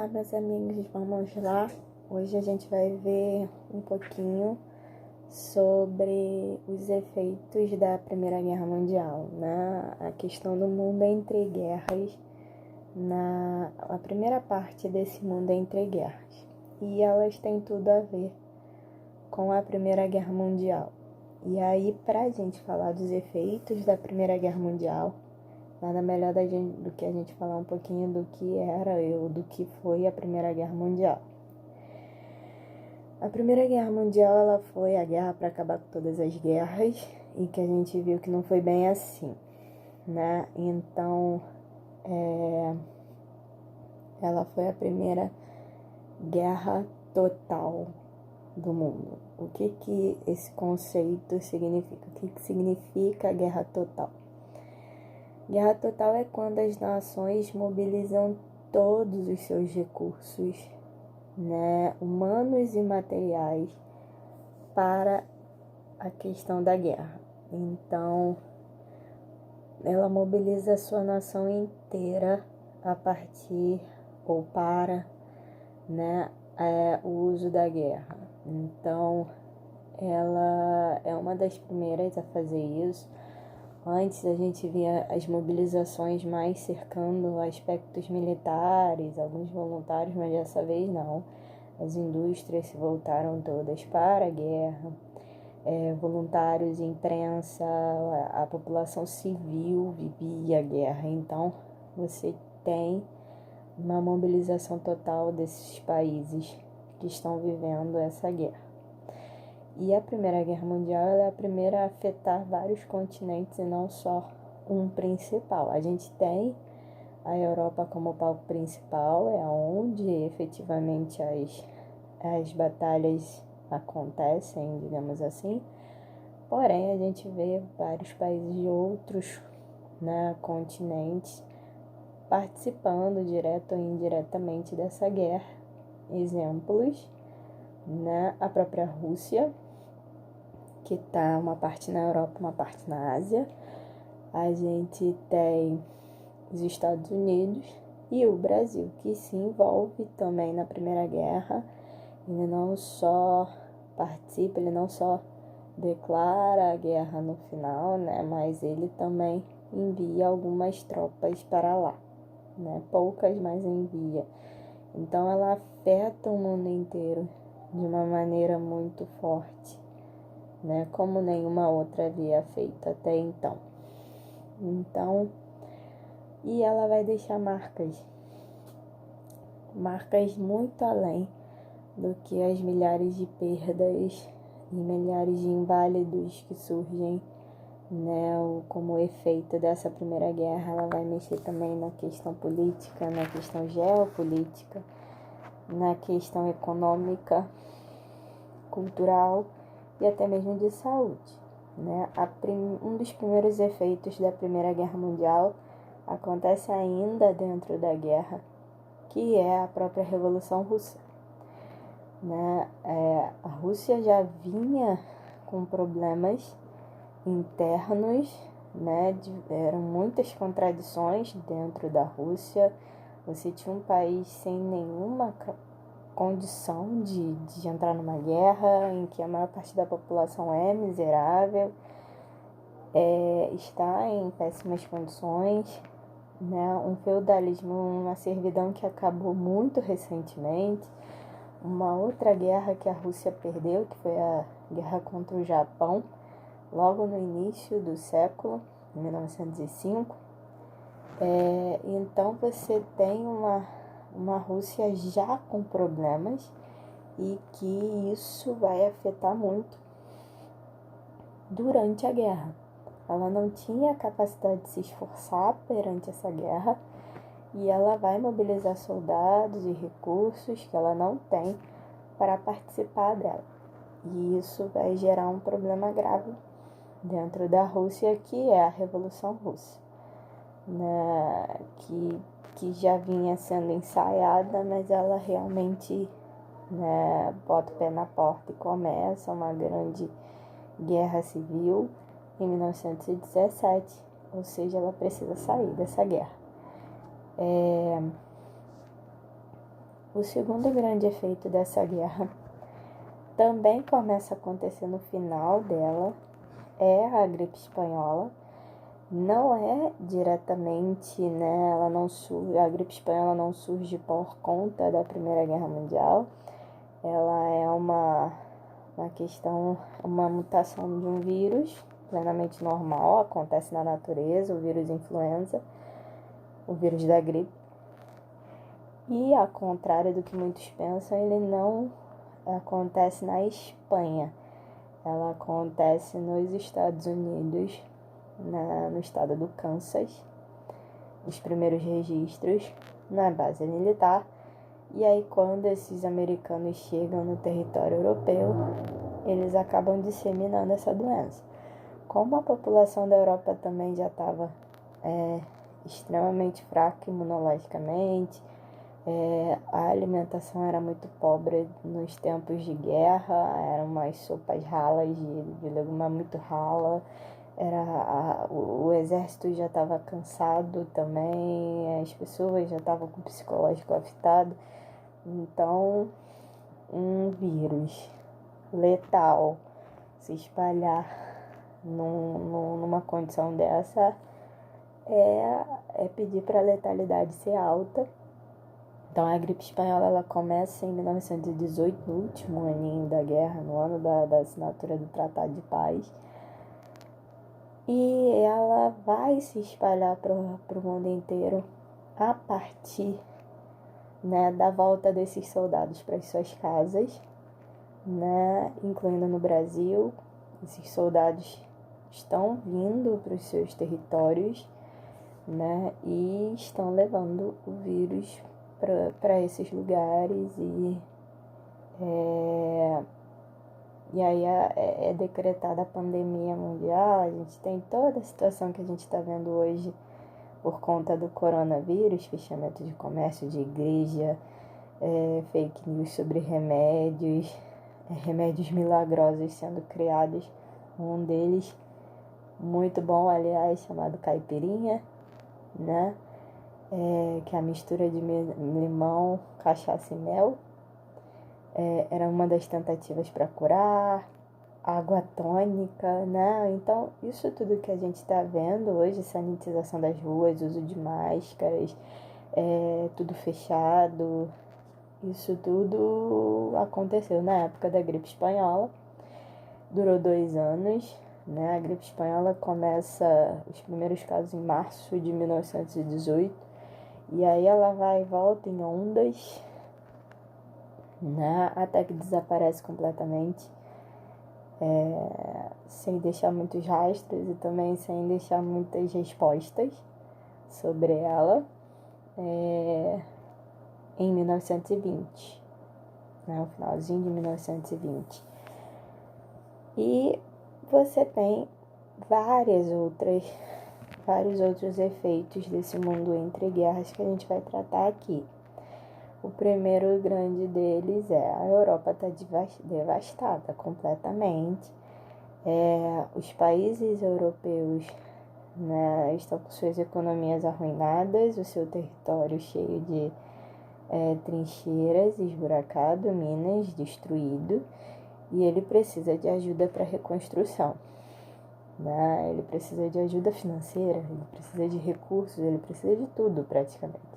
Olá, meus amigos, vamos lá. Hoje a gente vai ver um pouquinho sobre os efeitos da Primeira Guerra Mundial, né? A questão do mundo entre guerras, a primeira parte desse mundo entre guerras. E elas têm tudo a ver com a Primeira Guerra Mundial. E aí, para a gente falar dos efeitos da Primeira Guerra Mundial, nada melhor do que a gente falar um pouquinho do que era ou do que foi a Primeira Guerra Mundial. A Primeira Guerra Mundial, ela foi a guerra para acabar com todas as guerras e que a gente viu que não foi bem assim, né? Então, ela foi a primeira guerra total do mundo. O que esse conceito significa? O que significa a guerra total? Guerra total é quando as nações mobilizam todos os seus recursos, né, humanos e materiais, para a questão da guerra. Então, ela mobiliza a sua nação inteira a partir ou para, né, o uso da guerra. Então, ela é uma das primeiras a fazer isso. Antes a gente via as mobilizações mais cercando aspectos militares, alguns voluntários, mas dessa vez não. As indústrias se voltaram todas para a guerra, voluntários, imprensa, a população civil vivia a guerra. Então você tem uma mobilização total desses países que estão vivendo essa guerra. E a Primeira Guerra Mundial é a primeira a afetar vários continentes e não só um principal. A gente tem a Europa como palco principal, é onde efetivamente as batalhas acontecem, digamos assim. Porém, a gente vê vários países de outros, né, continentes participando direto ou indiretamente dessa guerra. Exemplos, né, a própria Rússia, que está uma parte na Europa, uma parte na Ásia. A gente tem os Estados Unidos e o Brasil, que se envolve também na Primeira Guerra. Ele não só participa, ele não só declara a guerra no final, né, mas ele também envia algumas tropas para lá, né, poucas, mas envia. Então ela afeta o mundo inteiro de uma maneira muito forte, né, como nenhuma outra havia feito até então. E ela vai deixar marcas muito além do que as milhares de perdas e milhares de inválidos que surgem, né, como efeito dessa Primeira Guerra. Ela vai mexer também na questão política, na questão geopolítica, na questão econômica, cultural e até mesmo de saúde, né? Um dos primeiros efeitos da Primeira Guerra Mundial acontece ainda dentro da guerra, que é a própria Revolução Russa, né? A Rússia já vinha com problemas internos, né? Eram muitas contradições dentro da Rússia. Você tinha um país sem nenhuma condição de entrar numa guerra, em que a maior parte da população é miserável, está em péssimas condições, né? Um feudalismo, uma servidão que acabou muito recentemente. Uma outra guerra que a Rússia perdeu, que foi a guerra contra o Japão, logo no início do século, em 1905. Então você tem uma Rússia já com problemas e que isso vai afetar muito durante a guerra. Ela não tinha capacidade de se esforçar perante essa guerra e ela vai mobilizar soldados e recursos que ela não tem para participar dela. E isso vai gerar um problema grave dentro da Rússia, que é a Revolução Russa, né, que já vinha sendo ensaiada, mas ela realmente, né, bota o pé na porta e começa uma grande guerra civil em 1917, ou seja, ela precisa sair dessa guerra. O segundo grande efeito dessa guerra também começa a acontecer no final dela, é a gripe espanhola. Não é diretamente, né, a gripe espanhola não surge por conta da Primeira Guerra Mundial. Ela é uma questão, uma mutação de um vírus plenamente normal, acontece na natureza, o vírus influenza, o vírus da gripe. E, ao contrário do que muitos pensam, ele não acontece na Espanha. Ela acontece nos Estados Unidos, no estado do Kansas, os primeiros registros na base militar. E aí, quando esses americanos chegam no território europeu, eles acabam disseminando essa doença. Como a população da Europa também já estava extremamente fraca imunologicamente, a alimentação era muito pobre nos tempos de guerra, eram umas sopas ralas de leguma muito rala, o exército já estava cansado também, as pessoas já estavam com o psicológico afetado. Então, um vírus letal se espalhar numa condição dessa é pedir para a letalidade ser alta. Então, a gripe espanhola ela começa em 1918, no último aninho da guerra, no ano da assinatura do Tratado de Paz. E ela vai se espalhar para o mundo inteiro a partir, né, da volta desses soldados para as suas casas, né, incluindo no Brasil. Esses soldados estão vindo para os seus territórios, né, e estão levando o vírus para esses lugares e aí é decretada a pandemia mundial. A gente tem toda a situação que a gente está vendo hoje por conta do coronavírus, fechamento de comércio, de igreja, fake news sobre remédios, remédios milagrosos sendo criados. Um deles, muito bom, aliás, chamado caipirinha, né? Que é a mistura de limão, cachaça e mel. Era uma das tentativas para curar, água tônica, né? Então, isso tudo que a gente está vendo hoje, sanitização das ruas, uso de máscaras, tudo fechado, isso tudo aconteceu na época da gripe espanhola, durou 2 anos, né? A gripe espanhola começa, os primeiros casos em março de 1918, e aí ela vai e volta em ondas, né? Até que desaparece completamente, sem deixar muitos rastros e também sem deixar muitas respostas sobre ela, em 1920, né? No finalzinho de 1920. E você tem vários outros efeitos desse mundo entre guerras que a gente vai tratar aqui. O primeiro grande deles a Europa está devastada completamente. Os países europeus, né, estão com suas economias arruinadas, o seu território cheio de trincheiras, esburacado, minas, destruído, e ele precisa de ajuda para reconstrução, né? Ele precisa de ajuda financeira, ele precisa de recursos, ele precisa de tudo praticamente.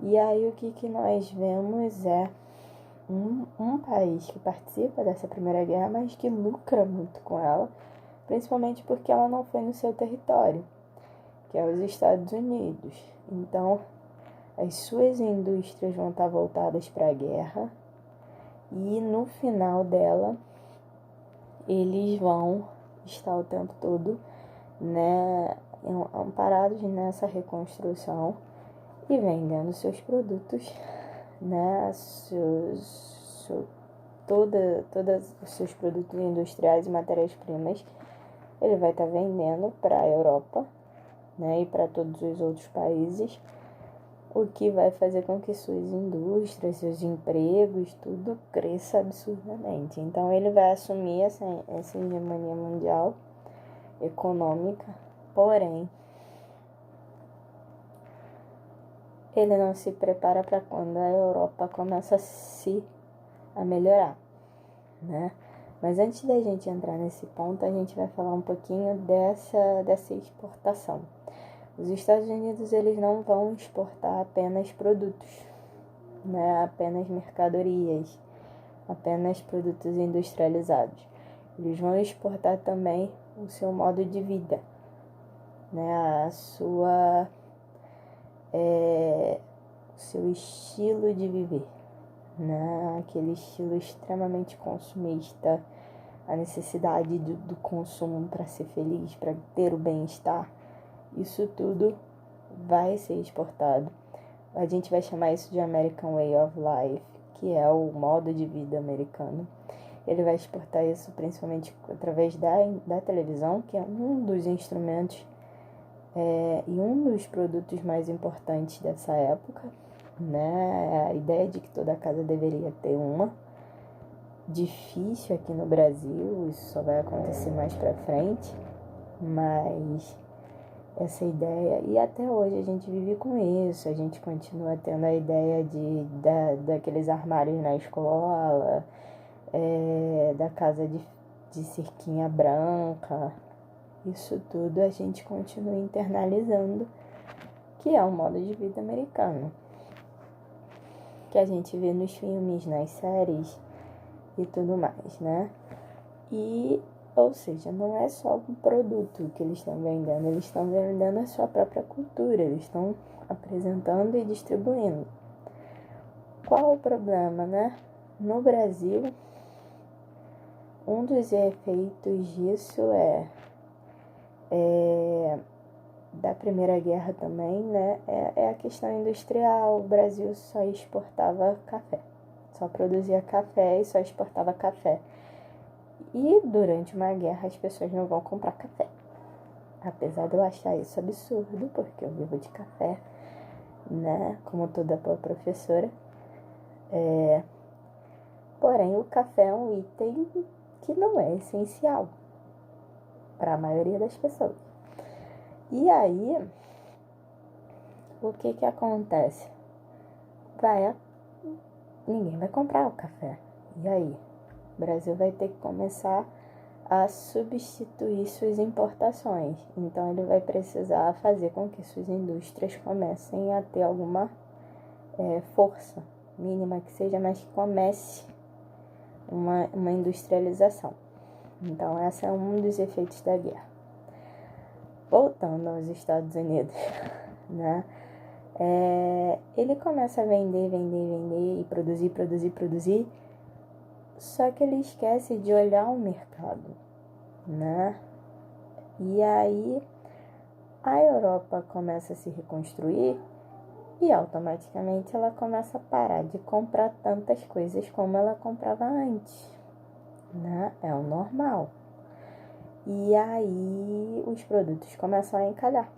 E aí o que nós vemos é um país que participa dessa Primeira Guerra, mas que lucra muito com ela, principalmente porque ela não foi no seu território, que é os Estados Unidos. Então, as suas indústrias vão estar voltadas para a guerra e no final dela, eles vão estar o tempo todo, né, amparados nessa reconstrução e vendendo seus produtos, né, todos os seus produtos industriais e matérias-primas, ele vai estar vendendo para a Europa, né, e para todos os outros países, o que vai fazer com que suas indústrias, seus empregos, tudo cresça absurdamente. Então ele vai assumir essa hegemonia mundial econômica, porém ele não se prepara para quando a Europa começa a melhorar, né? Mas antes da gente entrar nesse ponto, a gente vai falar um pouquinho dessa exportação. Os Estados Unidos, eles não vão exportar apenas produtos, né? Apenas mercadorias, apenas produtos industrializados. Eles vão exportar também o seu modo de vida, né? O seu estilo de viver, né? Aquele estilo extremamente consumista, a necessidade do consumo para ser feliz, para ter o bem-estar. Isso tudo vai ser exportado. A gente vai chamar isso de American Way of Life, que é o modo de vida americano. Ele vai exportar isso principalmente através da televisão, que é um dos instrumentos e um dos produtos mais importantes dessa época, né? A ideia de que toda casa deveria ter uma. Difícil aqui no Brasil, isso só vai acontecer mais pra frente, mas essa ideia, e até hoje a gente vive com isso, a gente continua tendo a ideia daqueles armários na escola, da casa de cerquinha branca, isso tudo a gente continua internalizando, que é um modo de vida americano, que a gente vê nos filmes, nas séries e tudo mais, né? Ou seja, não é só um produto que eles estão vendendo, eles estão vendendo a sua própria cultura, eles estão apresentando e distribuindo. Qual o problema, né? No Brasil, um dos efeitos disso da Primeira Guerra também, né? É a questão industrial. O Brasil só exportava café, só produzia café e só exportava café. E durante uma guerra as pessoas não vão comprar café. Apesar de eu achar isso absurdo, porque eu vivo de café, né? Como toda boa professora. Porém, o café é um item que não é essencial para a maioria das pessoas. E aí, o que acontece? Ninguém vai comprar o café. E aí? O Brasil vai ter que começar a substituir suas importações. Então, ele vai precisar fazer com que suas indústrias comecem a ter alguma força mínima que seja, mas que comece uma industrialização. Então, esse é um dos efeitos da guerra. Voltando aos Estados Unidos, né? Ele começa a vender e produzir, só que ele esquece de olhar o mercado, né? E aí a Europa começa a se reconstruir e automaticamente ela começa a parar de comprar tantas coisas como ela comprava antes, né? É o normal. E aí os produtos começam a encalhar,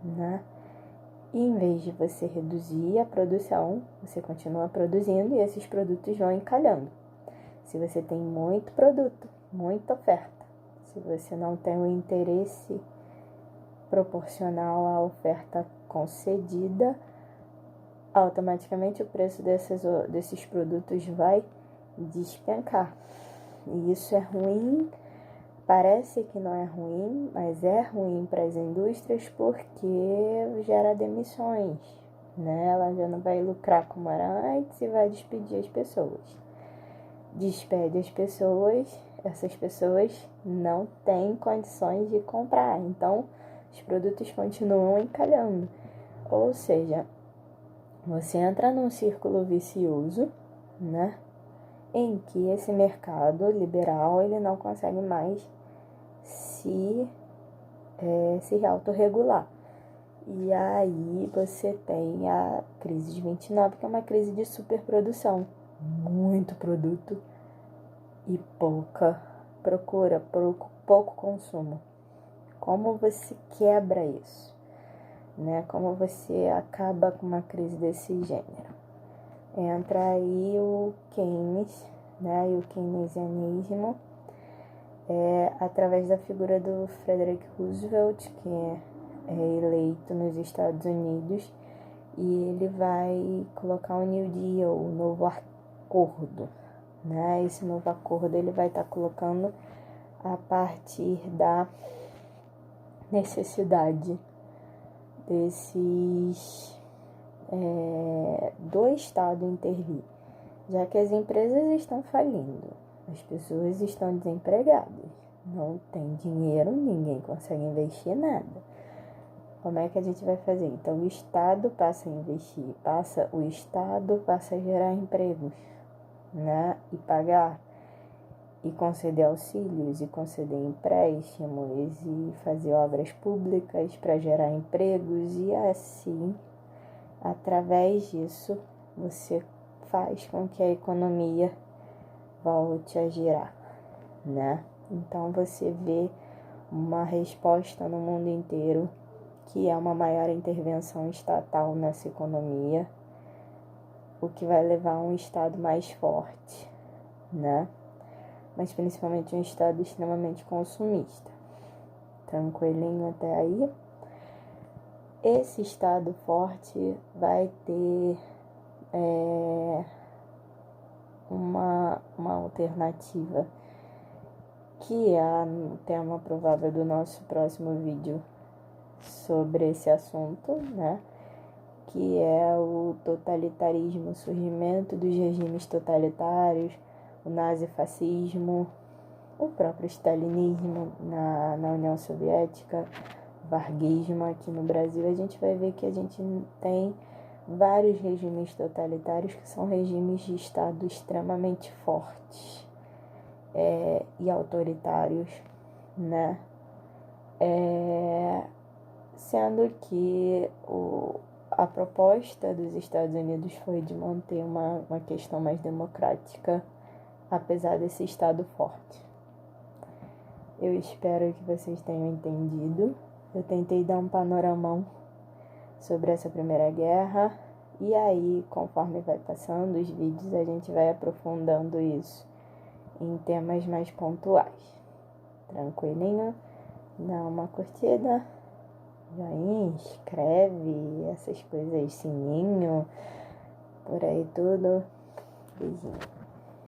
né? E em vez de você reduzir a produção, você continua produzindo e esses produtos vão encalhando. Se você tem muito produto, muita oferta, se você não tem o interesse proporcional à oferta concedida, automaticamente o preço desses produtos vai despencar. E isso é ruim. Parece que não é ruim, mas é ruim para as indústrias porque gera demissões, né? Ela já não vai lucrar como era antes e vai despedir as pessoas. Despede as pessoas, essas pessoas não têm condições de comprar, então os produtos continuam encalhando. Ou seja, você entra num círculo vicioso, né? Em que esse mercado liberal ele não consegue mais se autorregular. E aí você tem a crise de 29, que é uma crise de superprodução. Muito produto e pouca procura, pouco consumo. Como você quebra isso? Né? Como você acaba com uma crise desse gênero? Entra aí o Keynes, né? E o keynesianismo, através da figura do Frederick Roosevelt, que é eleito nos Estados Unidos, e ele vai colocar um New Deal, um novo acordo, né? Esse novo acordo ele vai estar colocando a partir da necessidade do Estado intervir, já que as empresas estão falindo, as pessoas estão desempregadas, não tem dinheiro, ninguém consegue investir nada. Como é que a gente vai fazer? Então o Estado passa a investir, o Estado passa a gerar empregos, né? E pagar, e conceder auxílios, e conceder empréstimos, e fazer obras públicas para gerar empregos, e assim, através disso, você faz com que a economia volte a girar, né? Então você vê uma resposta no mundo inteiro, que é uma maior intervenção estatal nessa economia, o que vai levar a um Estado mais forte, né? Mas principalmente um Estado extremamente consumista. Tranquilinho até aí? Esse Estado forte vai ter uma alternativa, que é o tema provável do nosso próximo vídeo sobre esse assunto, né? Que é o totalitarismo, o surgimento dos regimes totalitários, o nazifascismo, o próprio stalinismo na União Soviética, o varguismo aqui no Brasil. A gente vai ver que a gente tem vários regimes totalitários que são regimes de Estado extremamente fortes e autoritários, né? Sendo que a proposta dos Estados Unidos foi de manter uma questão mais democrática, apesar desse Estado forte. Eu espero que vocês tenham entendido. Eu tentei dar um panoramão sobre essa Primeira Guerra, e aí, conforme vai passando os vídeos, a gente vai aprofundando isso em temas mais pontuais. Tranquilinho? Dá uma curtida, joinha, inscreve, essas coisas, sininho, por aí tudo. Beijinho.